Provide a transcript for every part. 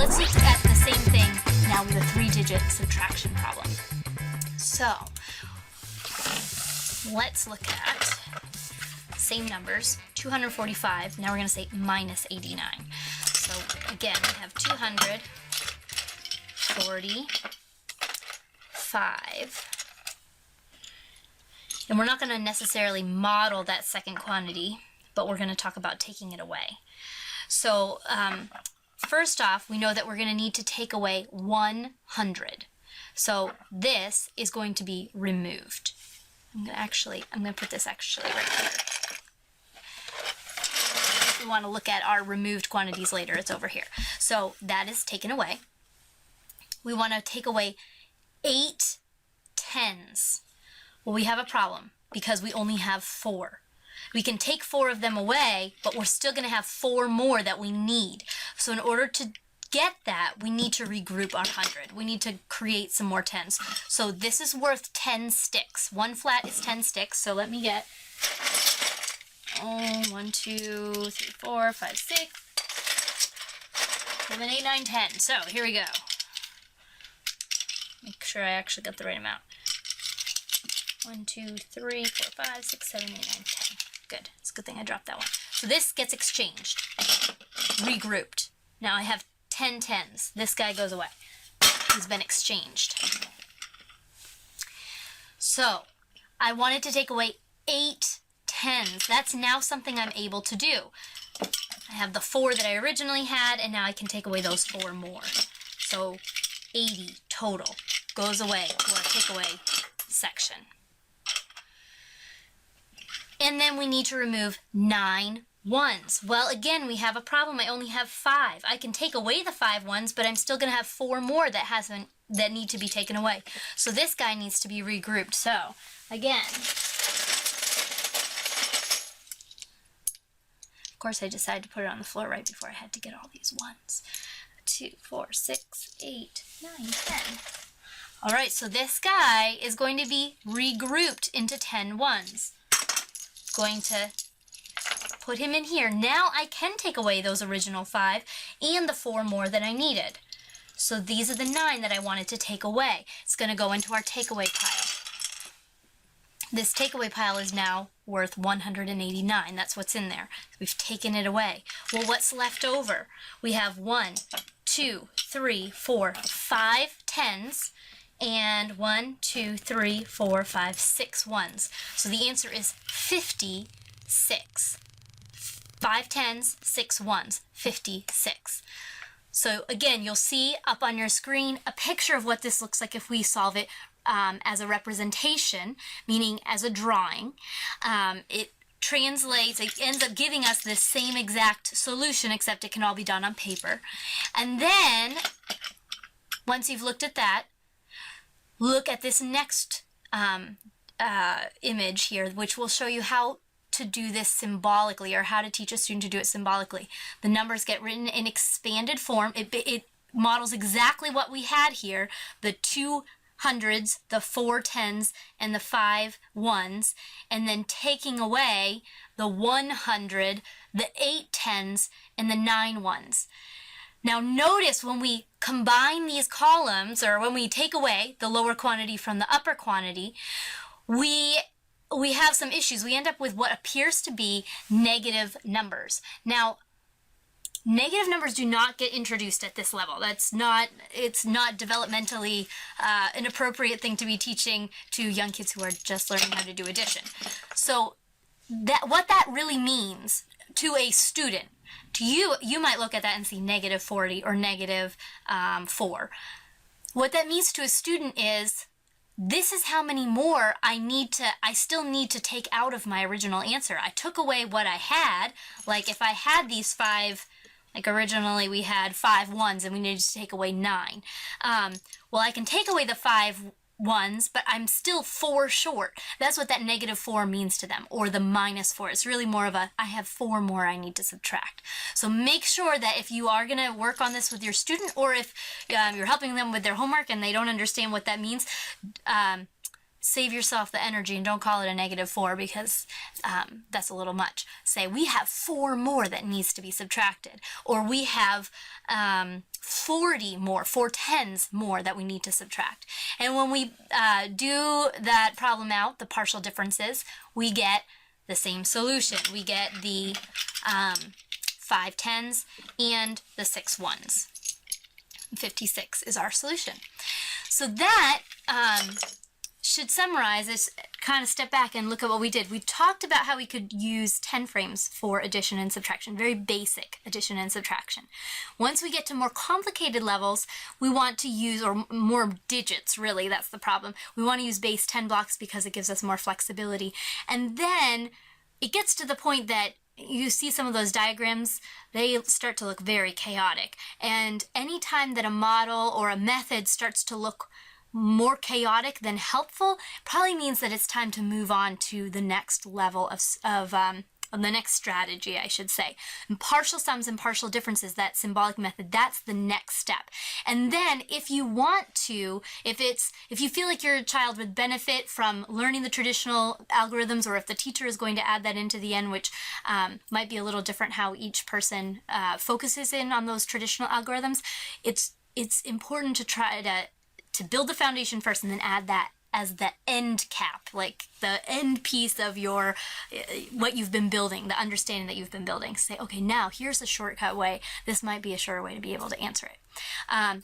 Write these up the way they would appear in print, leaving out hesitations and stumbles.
let's look at the same thing now with a 3-digit subtraction problem. So let's look at same numbers, 245. Now we're going to say minus 89. So again, we have 245. And we're not going to necessarily model that second quantity, but we're going to talk about taking it away. So first off, we know that we're going to need to take away 100. So this is going to be removed. I'm going to put this actually right here. If we want to look at our removed quantities later, it's over here. So that is taken away. We want to take away 8 tens. Well, we have a problem because we only have 4. We can take 4 of them away, but we're still going to have 4 more that we need. So in order to get that, we need to regroup our 100. We need to create some more tens. So this is worth 10 sticks. 1 flat is 10 sticks. So let me get 1, 2, 3, 4, 5, 6, 7, 8, 9, 10. So here we go. Make sure I actually got the right amount. 1, 2, 3, 4, 5, 6, 7, 8, 9, 10. Good. It's a good thing I dropped that one. So this gets exchanged, regrouped. Now I have 10 tens. This guy goes away. He's been exchanged. So I wanted to take away 8 tens. That's now something I'm able to do. I have the 4 that I originally had, and now I can take away those 4 more. So 80 total goes away to our takeaway section. And then we need to remove 9 ones. Well, again, we have a problem. I only have 5. I can take away the 5 ones, but I'm still going to have 4 more that need to be taken away. So this guy needs to be regrouped. So again, of course, I decided to put it on the floor right before I had to get all these ones. 2, 4, 6, 8, 9, 10. All right, so this guy is going to be regrouped into 10 ones. Going to put him in here. Now I can take away those original 5 and the 4 more that I needed. So these are the 9 that I wanted to take away. It's going to go into our takeaway pile. This takeaway pile is now worth 189. That's what's in there. We've taken it away. Well, what's left over? We have 1, 2, 3, 4, 5 tens. And 1, 2, 3, 4, 5, 6 ones. So the answer is 56. 5 tens, 6 ones, 56. So again, you'll see up on your screen a picture of what this looks like if we solve it as a representation, meaning as a drawing. It translates, it ends up giving us the same exact solution, except it can all be done on paper. And then, once you've looked at that, look at this next image here, which will show you how to do this symbolically, or how to teach a student to do it symbolically. The numbers get written in expanded form. It models exactly what we had here, the 2 hundreds, the 4 tens, and the 5 ones, and then taking away the 100, the 8 tens, and the 9 ones. Now notice when we combine these columns, or when we take away the lower quantity from the upper quantity, we have some issues. We end up with what appears to be negative numbers. Now, negative numbers do not get introduced at this level. It's not developmentally an appropriate thing to be teaching to young kids who are just learning how to do addition. So what that really means to a student, to you might look at that and see negative 40 or negative 4. What that means to a student is, this is how many more I still need to take out of my original answer. I took away what I had. Like if I had these 5, like originally we had 5 ones and we needed to take away 9. Well, I can take away the 5 ones, but I'm still 4 short. That's what that negative 4 means to them, or the minus 4. It's really more of a, I have 4 more I need to subtract. So make sure that if you are going to work on this with your student, or if you're helping them with their homework and they don't understand what that means, save yourself the energy and don't call it a -4 because that's a little much. Say, we have 4 more that needs to be subtracted, or we have 40 more, 4 tens more that we need to subtract. And when we do that problem out, the partial differences, we get the same solution. We get the 5 tens and the 6 ones. 56 is our solution. So that should summarize this. Kind of step back and look at what we did. We talked about how we could use 10 frames for addition and subtraction, very basic addition and subtraction. Once we get to more complicated levels, we want to use, or more digits really, that's the problem. We want to use base 10 blocks because it gives us more flexibility. And then it gets to the point that you see some of those diagrams, they start to look very chaotic. And anytime that a model or a method starts to look more chaotic than helpful, probably means that it's time to move on to the next level of the next strategy, I should say. And partial sums and partial differences, that symbolic method, that's the next step. And then if you want to, if you feel like your child would benefit from learning the traditional algorithms, or if the teacher is going to add that into the end, which might be a little different how each person focuses in on those traditional algorithms, it's important to try to build the foundation first and then add that as the end cap, like the end piece of your what you've been building, the understanding that you've been building. Say, okay, now here's a shortcut way. This might be a shorter way to be able to answer it.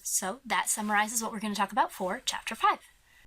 So that summarizes what we're going to talk about for Chapter 5.